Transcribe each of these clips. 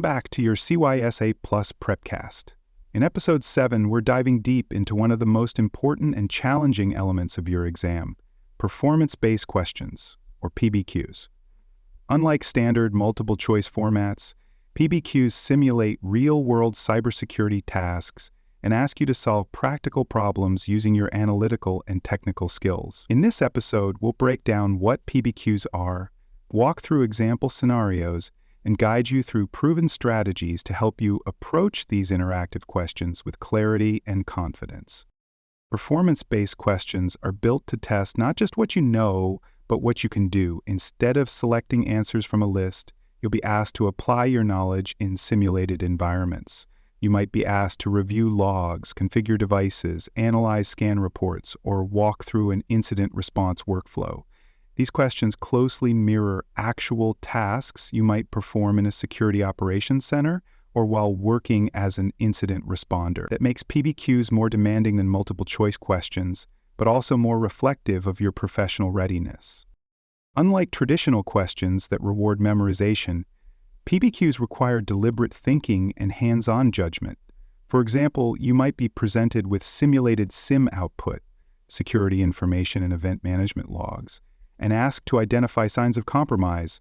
back to your CYSA Plus Prepcast. In Episode 7, we're diving deep into one of the most important and challenging elements of your exam, performance-based questions, or PBQs. Unlike standard multiple-choice formats, PBQs simulate real-world cybersecurity tasks and ask you to solve practical problems using your analytical and technical skills. In this episode, we'll break down what PBQs are, walk through example scenarios, and guide you through proven strategies to help you approach these interactive questions with clarity and confidence. Performance-based questions are built to test not just what you know, but what you can do. Instead of selecting answers from a list, you'll be asked to apply your knowledge in simulated environments. You might be asked to review logs, configure devices, analyze scan reports, or walk through an incident response workflow. These questions closely mirror actual tasks you might perform in a security operations center or while working as an incident responder. That makes PBQs more demanding than multiple-choice questions, but also more reflective of your professional readiness. Unlike traditional questions that reward memorization, PBQs require deliberate thinking and hands-on judgment. For example, you might be presented with simulated SIEM output, security information and event management logs, and asked to identify signs of compromise.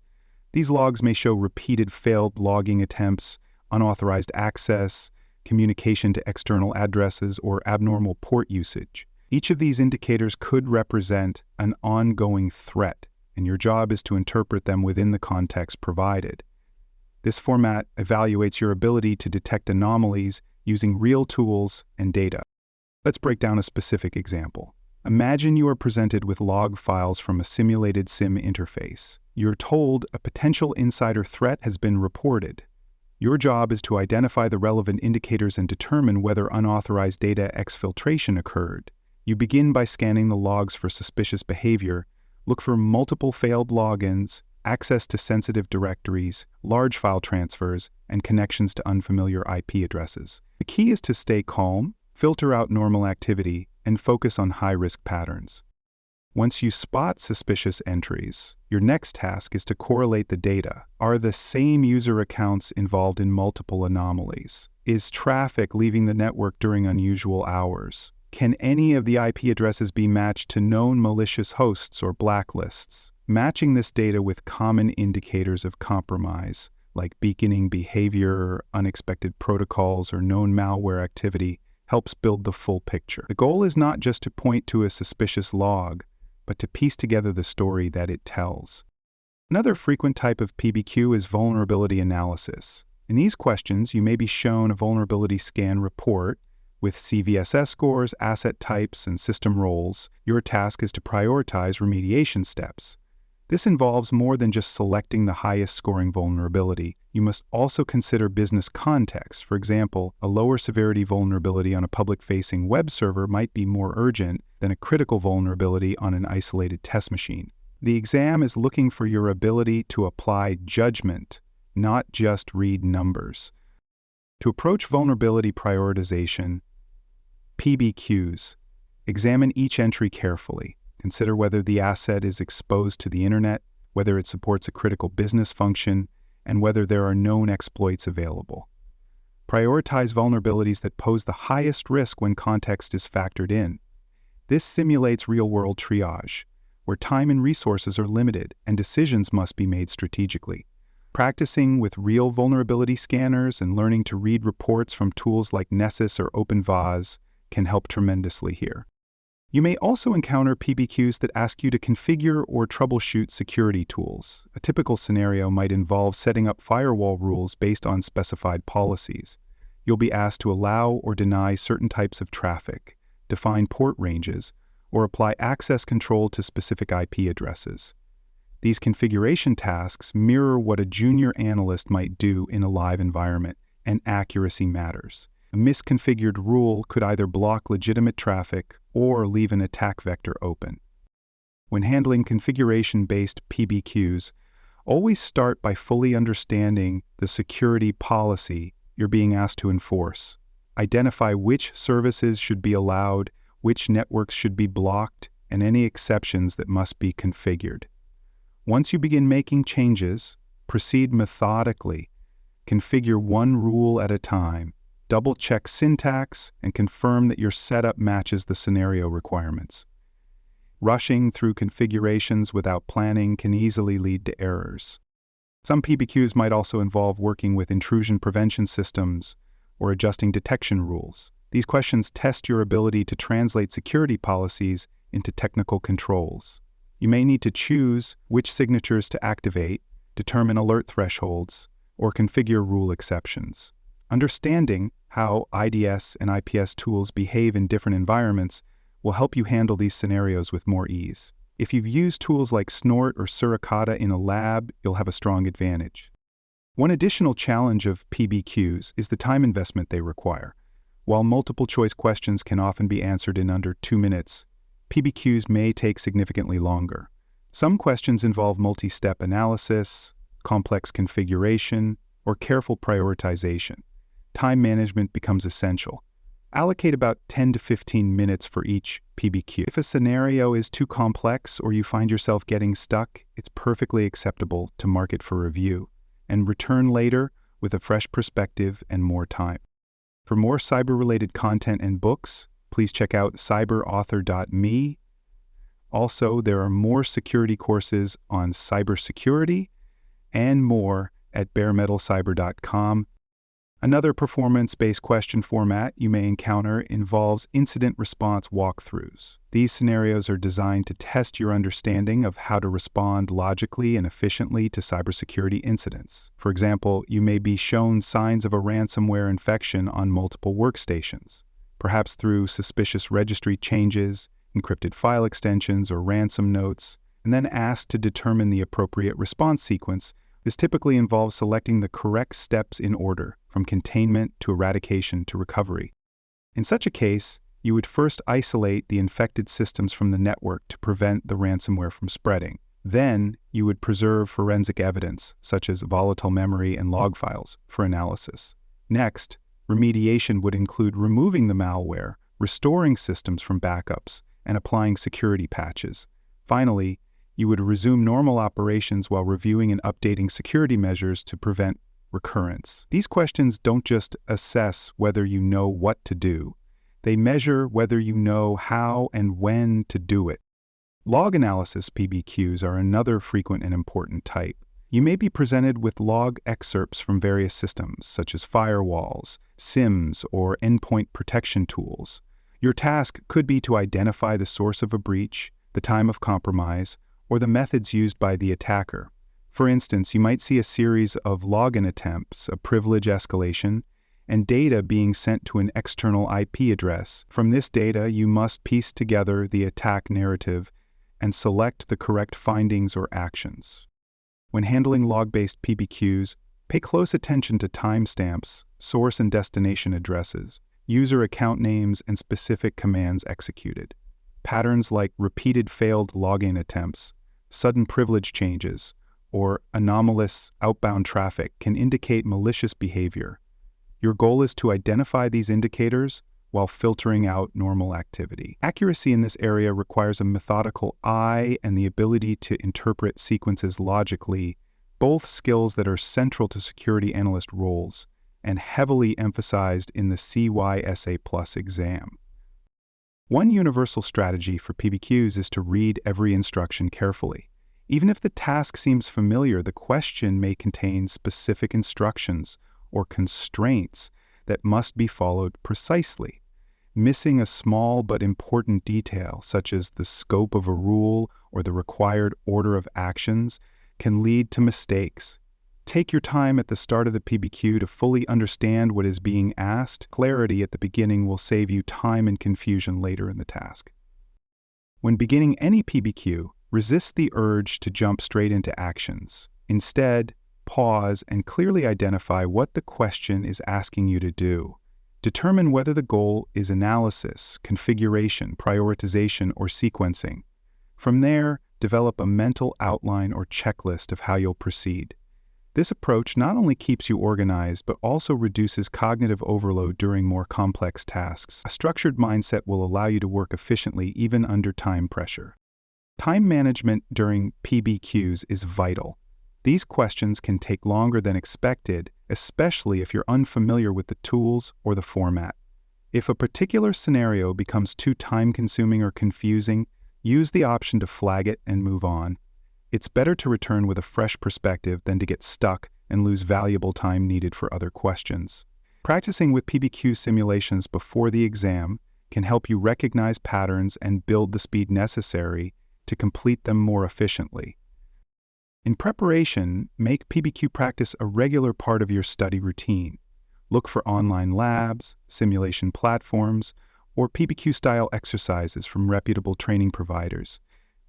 These logs may show repeated failed logging attempts, unauthorized access, communication to external addresses, or abnormal port usage. Each of these indicators could represent an ongoing threat, and your job is to interpret them within the context provided. This format evaluates your ability to detect anomalies using real tools and data. Let's break down a specific example. Imagine you are presented with log files from a simulated SIEM interface. You're told a potential insider threat has been reported. Your job is to identify the relevant indicators and determine whether unauthorized data exfiltration occurred. You begin by scanning the logs for suspicious behavior, look for multiple failed logins, access to sensitive directories, large file transfers, and connections to unfamiliar IP addresses. The key is to stay calm, filter out normal activity, and focus on high-risk patterns. Once you spot suspicious entries, your next task is to correlate the data. Are the same user accounts involved in multiple anomalies? Is traffic leaving the network during unusual hours? Can any of the IP addresses be matched to known malicious hosts or blacklists? Matching this data with common indicators of compromise, like beaconing behavior, unexpected protocols, or known malware activity, helps build the full picture. The goal is not just to point to a suspicious log, but to piece together the story that it tells. Another frequent type of PBQ is vulnerability analysis. In these questions, you may be shown a vulnerability scan report with CVSS scores, asset types, and system roles. Your task is to prioritize remediation steps. This involves more than just selecting the highest scoring vulnerability. You must also consider business context. For example, a lower severity vulnerability on a public-facing web server might be more urgent than a critical vulnerability on an isolated test machine. The exam is looking for your ability to apply judgment, not just read numbers. To approach vulnerability prioritization, PBQs, examine each entry carefully. Consider whether the asset is exposed to the internet, whether it supports a critical business function, and whether there are known exploits available. Prioritize vulnerabilities that pose the highest risk when context is factored in. This simulates real-world triage, where time and resources are limited and decisions must be made strategically. Practicing with real vulnerability scanners and learning to read reports from tools like Nessus or OpenVAS can help tremendously here. You may also encounter PBQs that ask you to configure or troubleshoot security tools. A typical scenario might involve setting up firewall rules based on specified policies. You'll be asked to allow or deny certain types of traffic, define port ranges, or apply access control to specific IP addresses. These configuration tasks mirror what a junior analyst might do in a live environment, and accuracy matters. A misconfigured rule could either block legitimate traffic or leave an attack vector open. When handling configuration-based PBQs, always start by fully understanding the security policy you're being asked to enforce. Identify which services should be allowed, which networks should be blocked, and any exceptions that must be configured. Once you begin making changes, proceed methodically, Configure one rule at a time. Double-check syntax and confirm that your setup matches the scenario requirements. Rushing through configurations without planning can easily lead to errors. Some PBQs might also involve working with intrusion prevention systems or adjusting detection rules. These questions test your ability to translate security policies into technical controls. You may need to choose which signatures to activate, determine alert thresholds, or configure rule exceptions. Understanding how IDS and IPS tools behave in different environments will help you handle these scenarios with more ease. If you've used tools like Snort or Suricata in a lab, you'll have a strong advantage. One additional challenge of PBQs is the time investment they require. While multiple-choice questions can often be answered in under 2 minutes, PBQs may take significantly longer. Some questions involve multi-step analysis, complex configuration, or careful prioritization. Time management becomes essential. Allocate about 10 to 15 minutes for each PBQ. If a scenario is too complex or you find yourself getting stuck, it's perfectly acceptable to mark it for review and return later with a fresh perspective and more time. For more cyber-related content and books, please check out cyberauthor.me. Also, there are more security courses on cybersecurity and more at baremetalcyber.com. Another performance-based question format you may encounter involves incident response walkthroughs. These scenarios are designed to test your understanding of how to respond logically and efficiently to cybersecurity incidents. For example, you may be shown signs of a ransomware infection on multiple workstations, perhaps through suspicious registry changes, encrypted file extensions, or ransom notes, and then asked to determine the appropriate response sequence. This typically involves selecting the correct steps in order, from containment to eradication to recovery. In such a case, you would first isolate the infected systems from the network to prevent the ransomware from spreading. Then, you would preserve forensic evidence, such as volatile memory and log files, for analysis. Next, remediation would include removing the malware, restoring systems from backups, and applying security patches. Finally, you would resume normal operations while reviewing and updating security measures to prevent recurrence. These questions don't just assess whether you know what to do. They measure whether you know how and when to do it. Log analysis PBQs are another frequent and important type. You may be presented with log excerpts from various systems, such as firewalls, SIEMs, or endpoint protection tools. Your task could be to identify the source of a breach, the time of compromise, or the methods used by the attacker. For instance, you might see a series of login attempts, a privilege escalation, and data being sent to an external IP address. From this data, you must piece together the attack narrative and select the correct findings or actions. When handling log-based PBQs, pay close attention to timestamps, source and destination addresses, user account names, and specific commands executed. Patterns like repeated failed login attempts, sudden privilege changes, or anomalous outbound traffic can indicate malicious behavior. Your goal is to identify these indicators while filtering out normal activity. Accuracy in this area requires a methodical eye and the ability to interpret sequences logically, both skills that are central to security analyst roles and heavily emphasized in the CYSA+ exam. One universal strategy for PBQs is to read every instruction carefully. Even if the task seems familiar, the question may contain specific instructions or constraints that must be followed precisely. Missing a small but important detail, such as the scope of a rule or the required order of actions, can lead to mistakes. Take your time at the start of the PBQ to fully understand what is being asked. Clarity at the beginning will save you time and confusion later in the task. When beginning any PBQ, resist the urge to jump straight into actions. Instead, pause and clearly identify what the question is asking you to do. Determine whether the goal is analysis, configuration, prioritization, or sequencing. From there, develop a mental outline or checklist of how you'll proceed. This approach not only keeps you organized, but also reduces cognitive overload during more complex tasks. A structured mindset will allow you to work efficiently even under time pressure. Time management during PBQs is vital. These questions can take longer than expected, especially if you're unfamiliar with the tools or the format. If a particular scenario becomes too time-consuming or confusing, use the option to flag it and move on. It's better to return with a fresh perspective than to get stuck and lose valuable time needed for other questions. Practicing with PBQ simulations before the exam can help you recognize patterns and build the speed necessary to complete them more efficiently. In preparation, make PBQ practice a regular part of your study routine. Look for online labs, simulation platforms, or PBQ-style exercises from reputable training providers.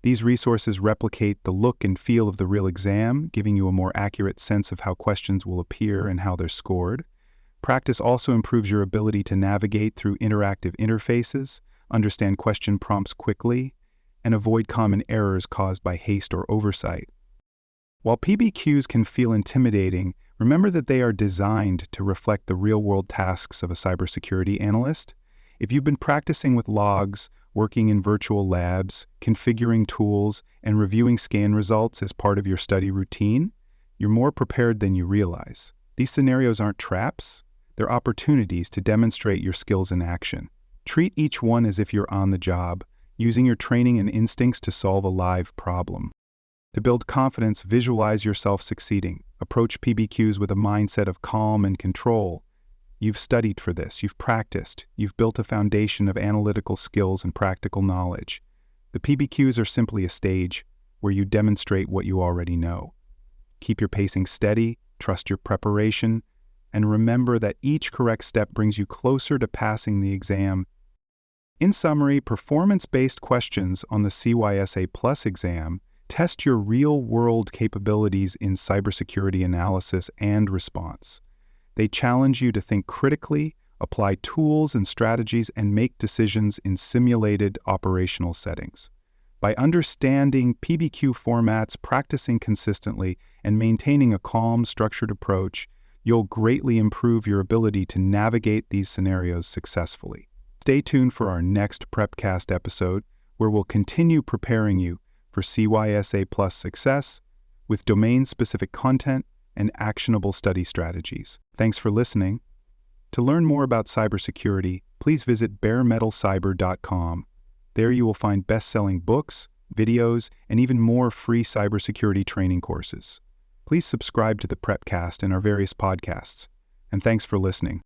These resources replicate the look and feel of the real exam, giving you a more accurate sense of how questions will appear and how they're scored. Practice also improves your ability to navigate through interactive interfaces, understand question prompts quickly, and avoid common errors caused by haste or oversight. While PBQs can feel intimidating, remember that they are designed to reflect the real-world tasks of a cybersecurity analyst. If you've been practicing with logs, working in virtual labs, configuring tools, and reviewing scan results as part of your study routine, you're more prepared than you realize. These scenarios aren't traps, they're opportunities to demonstrate your skills in action. Treat each one as if you're on the job, using your training and instincts to solve a live problem. To build confidence, visualize yourself succeeding. Approach PBQs with a mindset of calm and control. You've studied for this, you've practiced, you've built a foundation of analytical skills and practical knowledge. The PBQs are simply a stage where you demonstrate what you already know. Keep your pacing steady, trust your preparation, and remember that each correct step brings you closer to passing the exam. In summary, performance-based questions on the CYSA Plus exam test your real-world capabilities in cybersecurity analysis and response. They challenge you to think critically, apply tools and strategies, and make decisions in simulated operational settings. By understanding PBQ formats, practicing consistently, and maintaining a calm, structured approach, you'll greatly improve your ability to navigate these scenarios successfully. Stay tuned for our next PrepCast episode, where we'll continue preparing you for CYSA Plus success with domain-specific content and actionable study strategies. Thanks for listening. To learn more about cybersecurity, please visit baremetalcyber.com. There you will find best-selling books, videos, and even more free cybersecurity training courses. Please subscribe to the PrepCast and our various podcasts. And thanks for listening.